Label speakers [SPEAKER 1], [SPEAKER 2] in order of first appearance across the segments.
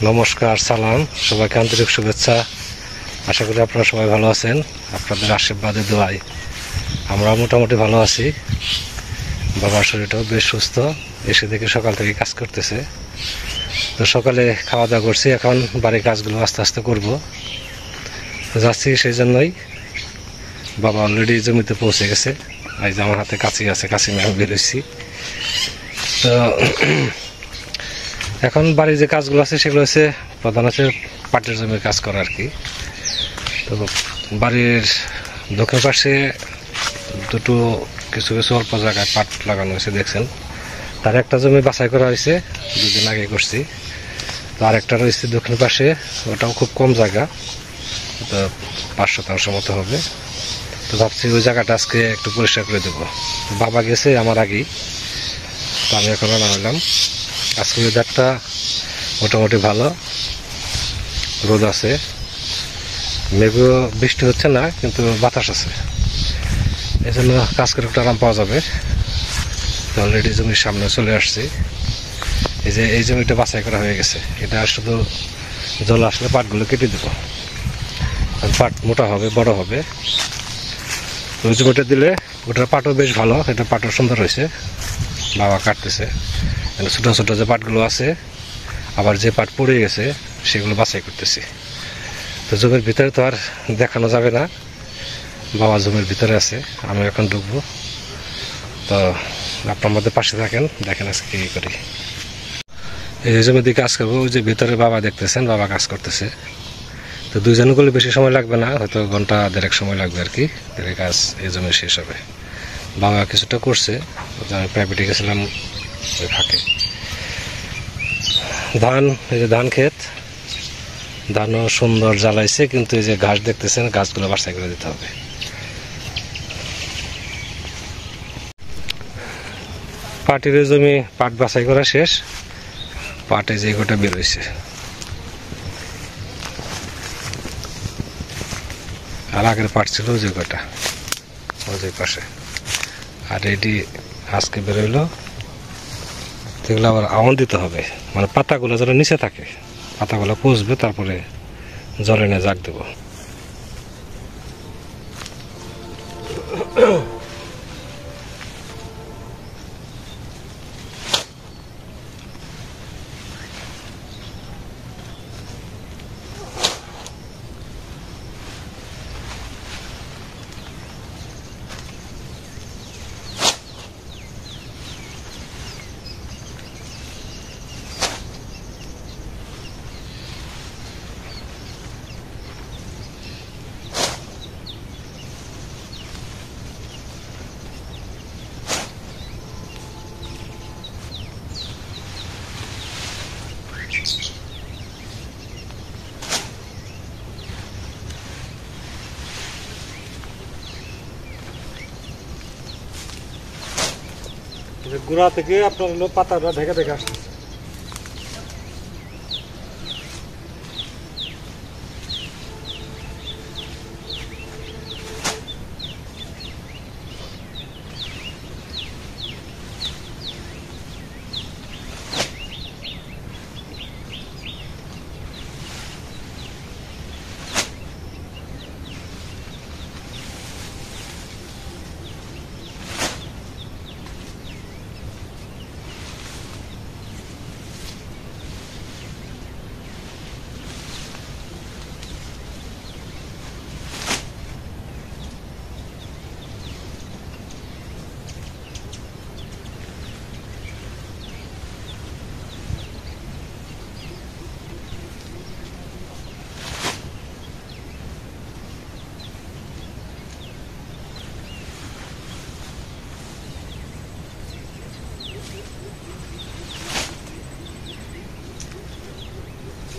[SPEAKER 1] নমস্কার, সালাম, সবাইকে আন্তরিক শুভেচ্ছা। আশা করি আপনারা সবাই ভালো আছেন। আপনাদের আশীর্বাদে দোয়ায় আমরা মোটামুটি ভালো আছি। বাবার শরীরটাও বেশ সুস্থ, এসে দেখে সকাল থেকে কাজ করতেছে। তো সকালে খাওয়া দাওয়া করছি, এখন বাড়ির কাজগুলো আস্তে আস্তে করব যাচ্ছি। সেই জন্যই বাবা অলরেডি জমিতে পৌঁছে গেছে। এই যে আমার হাতে কাঁচি আছে, কাঁচি নিয়ে আমি বেরোচ্ছি। তো এখন বাড়ির যে কাজগুলো আছে সেগুলো হচ্ছে প্রধান হচ্ছে পাটের জমির কাজ করা আর কি। তো বাড়ির দক্ষিণ পাশে দুটো কিছু কিছু অল্প জায়গায় পাট লাগানো হয়েছে দেখছেন। তার একটা জমি বাছাই করা হয়েছে, দুদিন আগে করছি। তো আরেকটা রয়েছে দক্ষিণ পাশে, ওটাও খুব কম জায়গা, তো 5 শতাংশ মতো হবে। তো ভাবছি ওই জায়গাটা আজকে একটু পরিষ্কার করে দেবো। বাবা গেছে আমার আগেই, তো আমি এখন রান্না হলাম। আজকে ওয়েদারটা মোটামুটি ভালো, রোদ আছে, মেঘও বৃষ্টি হচ্ছে না, কিন্তু বাতাস আছে, এই জন্য কাজ করে একটু আরাম পাওয়া যাবে। অলরেডি জমির সামনে চলে আসছি। এই যে এই জমিটা বাছাই করা হয়ে গেছে, এটা শুধু জল আসলে পাটগুলো কেটে দেবো। পাট মোটা হবে, বড় হবে। ওই জমিটা দিলে ওটার পাটও বেশ ভালো, এটা পাটও সুন্দর হয়েছে। বাবা কাটতেছে, ছোটো ছোটো যে পাটগুলো আছে, আবার যে পাট পড়ে গেছে সেগুলো বাছাই করতেছি। তো জমির ভিতরে তো আর দেখানো যাবে না, বাবা জমির ভিতরে আছে, আমি এখন ঢুকবো। তো আপনার মধ্যে পাশে থাকেন, দেখেন আজকে কী করি। এই যে জমিতে কাজ করবো, ওই যে ভিতরে বাবা দেখতেছেন, বাবা কাজ করতেছে। তো দুইজন করলে বেশি সময় লাগবে না, হয়তো ঘন্টা দেড়েক সময় লাগবে আর কি, তাহলে কাজ এই জমি শেষ হবে। বাবা কিছুটা করছে, আমি প্রাইভেটে গেছিলাম ওই ফাঁকে। ধান, এই যে ধান ক্ষেত, ধানও সুন্দর জ্বালাইছে, কিন্তু এই যে ঘাস দেখতেছেন, গাছগুলো বাছাই করে দিতে হবে। পাটের জমি পাট বাছাই করা শেষ, পাটে যে গোটা বেরোইছে। আর আগের পাট ছিল ওই যে গোটা, ওই যে পাশে। আর এটি আজকে বেরোইলো, এগুলো আবার আওয়ান দিতে হবে, মানে পাতাগুলো যেন নিচে থাকে, পাতাগুলো পচবে, তারপরে জলে নিয়ে জাগ দেবো। গোড়া থেকে আপনার হলো পাতাটা ঢেকে ঢেকে আসতেছে।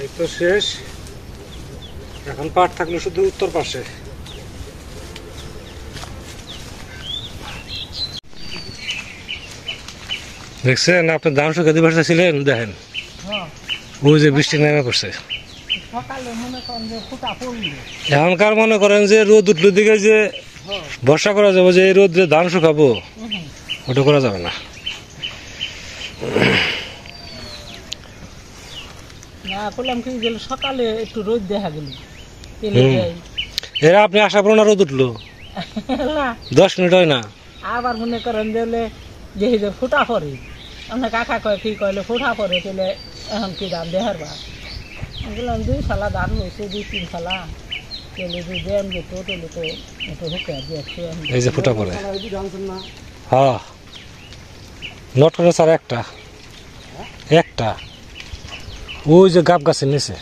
[SPEAKER 1] এই তো শেষ, এখন পাট থাকলো শুধু উত্তর পাশে। দেখছেন, আপনি ধান শুকাতে পারতেছিলেন, দেখেন ওই যে বৃষ্টি নেমে পড়ছে। এখনকার মনে করেন যে রোদ উঠলো দিকে যে বর্ষা করা যাবে, যে এই রোদ্রে ধান শুকাবো, ওটা করা যাবে না।
[SPEAKER 2] না করলাম কি গেল সকালে একটু রোদ দেখা গেল
[SPEAKER 1] এরা আপনি আশা করুন রোদ উঠলো 10 মিনিট হয় না
[SPEAKER 2] আবার মনে করেন দিলে যে ফুটা পরে আপনার কাকা কয় কি কইলে ফুটা পরে তাহলে এখন কি ধান দেহার বা বললাম 2 ফালা ধান হয়েছে 2-3 ফালা তাহলে যে জ্যাম যেত তাহলে তো একটু হুকে দিয়েছে
[SPEAKER 1] এই যে ফুটা পরে হ্যাঁ নট করে স্যার একটা ওই যে গাব গাছের নিচে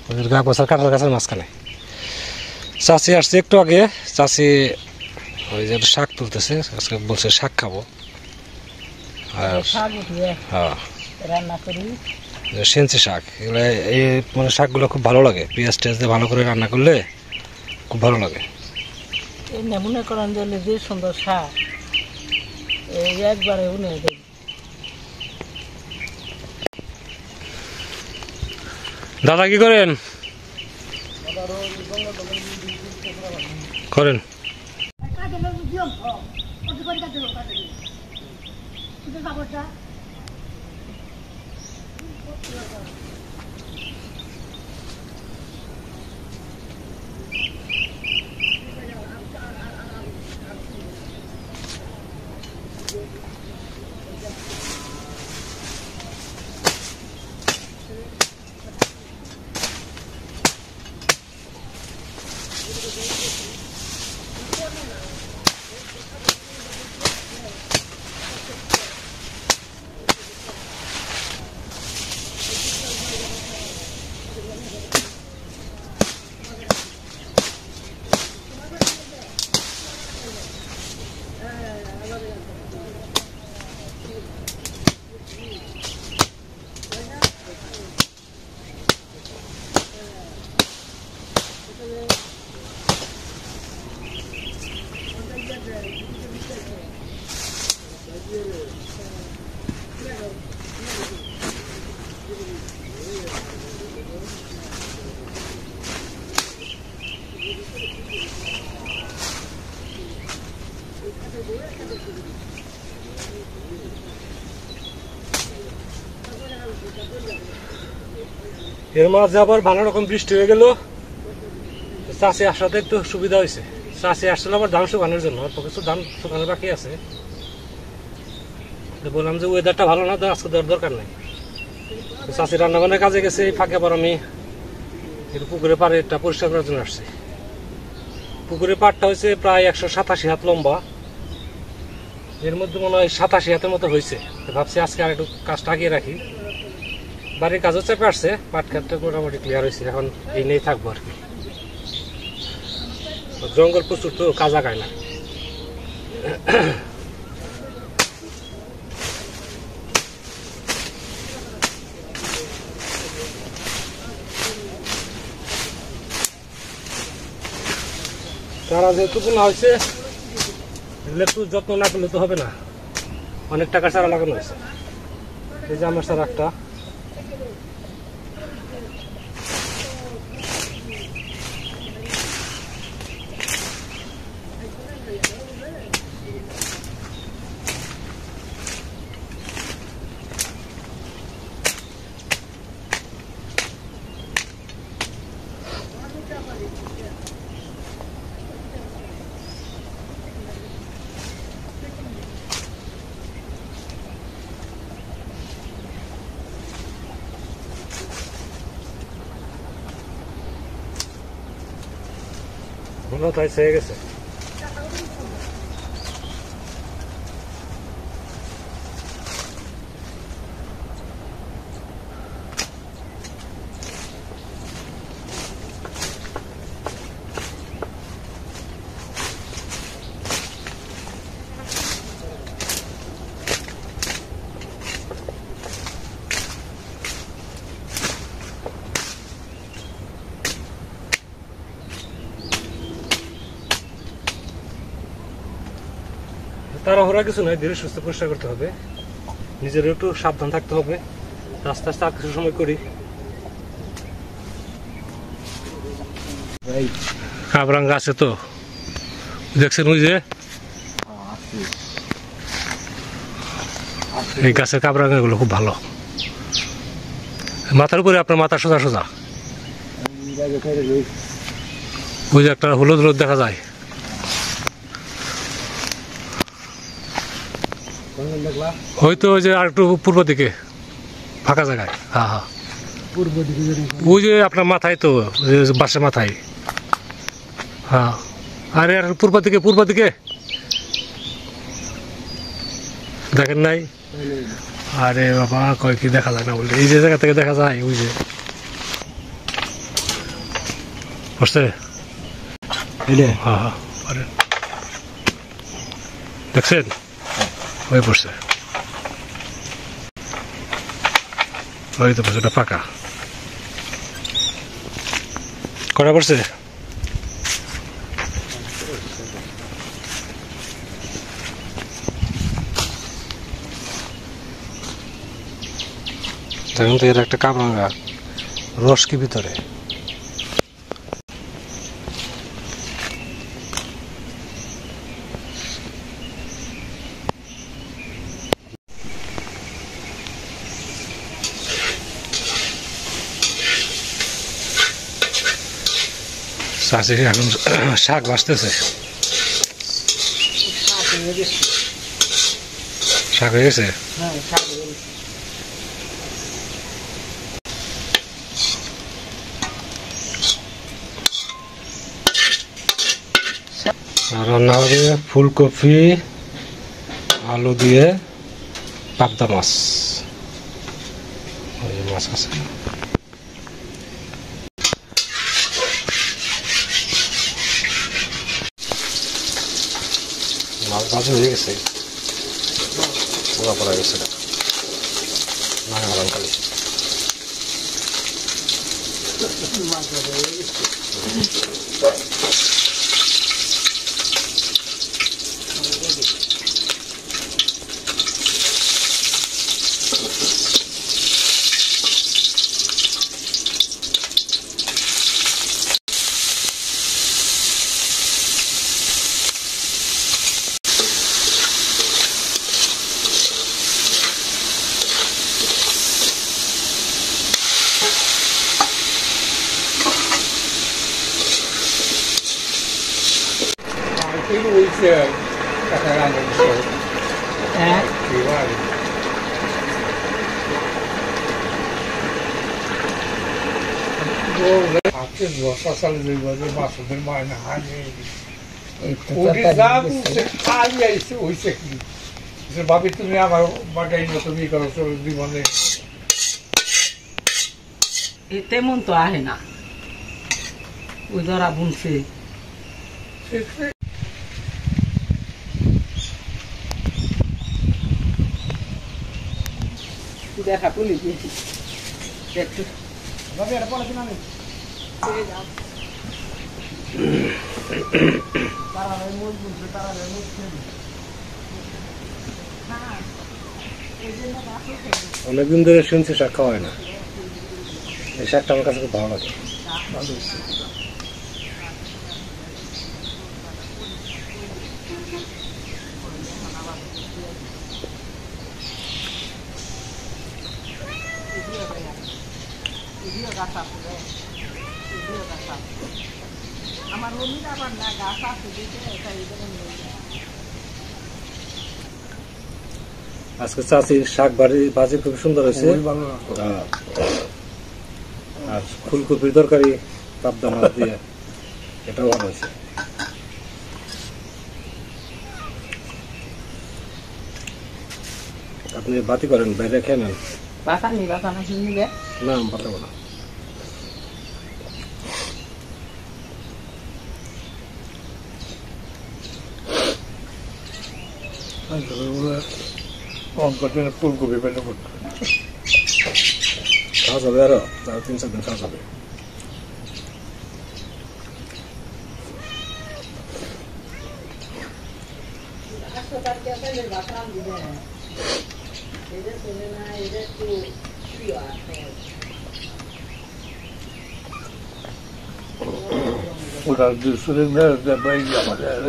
[SPEAKER 1] ওই যে গাব গাছের কাঁঠাল গাছের মাঝখানে চাষি আসছে একটু আগে চাষি ওই যে শাক তুলতেছে আজকে বলছে শাক খাবো
[SPEAKER 2] শাক উঠিয়ে রান্না করি
[SPEAKER 1] সেঞ্চি শাক এগুলো এই মানে শাকগুলো খুব ভালো লাগে পেঁয়াজ টেয়াজ দিয়ে ভালো করে রান্না করলে খুব ভালো লাগে
[SPEAKER 2] এমনি মনে করেন দিলে যে সুন্দর শাক এই একবারে উনে দেয়
[SPEAKER 1] দাদা কি করেন করেন এর মাঝে আবার ভালো রকম বৃষ্টি হয়ে গেল চাষি আসাতে একটু সুবিধা হয়েছে চাষি আসছিল আবার ধান শুকানোর জন্য অল্প কিছু ধান শুকানোর বাকি আছে বললাম যে ওয়েদারটা ভালো না তো আজকে দেওয়ার দরকার নেই চাষি রান্নাবান্নার কাজে গেছে এই ফাঁকে আবার আমি একটু পুকুরের পাড়ে একটা পরিষ্কার করার জন্য আসছি পুকুরের পাড়টা হয়েছে প্রায় 187 হাত লম্বা এর মধ্যে মনে হয় 87 হাতের মতো হয়েছে ভাবছি আজকে আর একটু কাজটা আগিয়ে রাখি বাড়ির কাজও চেপে আসছে পাট ক্ষেতটা মোটামুটি ক্লিয়ার হয়েছে এখন এই নিয়েই থাকবো আর কি জঙ্গল প্রচুর তো কাজ আগায় না তারা যেহেতু না হয়েছে এগুলো একটু যত্ন না করলে তো হবে না অনেক টাকা চারা লাগানো হয়েছে এই যে আমার চারা একটা তাই হয়ে গেছে তাড়াহুড়া কিছু নয় ধীরে সুস্থ পরিষ্কার করতে হবে নিজের একটু সাবধান থাকতে হবে আস্তে আস্তে আর কিছু সময় করি কাবরাঙ্গা আছে তো দেখছেন ওই যে এই গাছের কাবরাঙ্গা গুলো খুব ভালো মাথার উপরে আপনার মাথা সোজা সোজা ওই যে একটা হলুদ হলুদ দেখা যায় হয়তো ওই যে আর একটু পূর্ব দিকে ফাঁকা জায়গায় হ্যাঁ হ্যাঁ
[SPEAKER 3] পূর্ব দিকে
[SPEAKER 1] ওই যে আপনার মাথায় তো বাসের মাথায় হ্যাঁ আরে আর পূর্ব দিকে দেখেন নাই আরে বাবা কয় কি দেখা যায় না বললে এই যে জায়গা থেকে দেখা যায় ওই যে বুঝতে হ্যাঁ হ্যাঁ আরে দেখছেন হয়ে পড়ছে ওই তো এটা ফাঁকা করা পড়ছে দেখুন তো এর একটা কামরাঙ্গা রস কি ভিতরে চাষি এখন শাক বাঁচতেছে শাক হয়ে গেছে রান্না হবে ফুলকপি আলু দিয়ে পাবদা মাছ মাছ আছে মাছ ভাজি হয়ে গেছে পুরা পড়া গেছে না খালি
[SPEAKER 3] ভাবি তুমি আমার বাটাই তুমি করো জীবনে
[SPEAKER 2] তেমন তো আহে না ওই ধরা বুনছে দেখা পুলি একটু
[SPEAKER 1] অনেকদিন ধরে শুনছি শাক খাওয়া হয় না এই শাকটা আমার কাছে খুব ভালো লাগে
[SPEAKER 2] আমার অন্য আবার না গাছ আছে
[SPEAKER 1] আজকে চাষি শাক ভাজি খুব সুন্দর হয়েছে আর ফুলকপির তরকারি পাবদা মাছ দিয়ে এটাও ভালো হয়েছে আপনি বাতি করেন বাইরে খেয়ে নেন
[SPEAKER 2] বাতানি নিবে
[SPEAKER 1] না বাতাবো না
[SPEAKER 3] ফুলকপি পেলে
[SPEAKER 1] খাওয়া যাবে আরো 3-4 দিন খাওয়া যাবে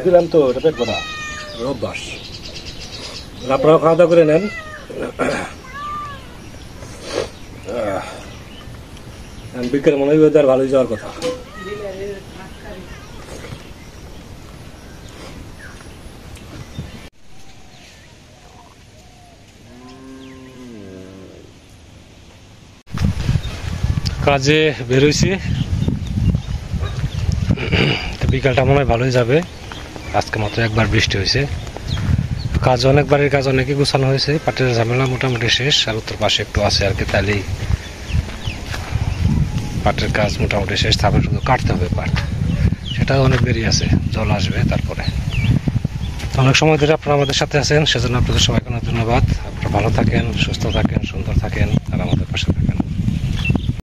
[SPEAKER 1] দিলাম তো এটা পেট ভরা অভ্যাস আপনারাও খাওয়া দাওয়া করে নেন বিকেল মনে হয় ওয়েদার ভালোই যাওয়ার কথা। কাজে বেরোইছি, বিকালটা মনে হয় ভালোই যাবে। আজকে মাত্র একবার বৃষ্টি হয়েছে, কাজ অনেকবারের কাজ অনেকই গোছানো হয়েছে। পাটের ঝামেলা মোটামুটি শেষ, আর উত্তর পাশে একটু আছে আর কি, তাহলেই পাটের কাজ মোটামুটি শেষ। তারপরে শুধু কাটতে হবে পাট, সেটা অনেক দেরি আছে, জল আসবে তারপরে। অনেক সময় ধরে আপনারা আমাদের সাথে আছেন, সেজন্য আপনাদের সবাইকে অনেক ধন্যবাদ। আপনারা ভালো থাকেন, সুস্থ থাকেন।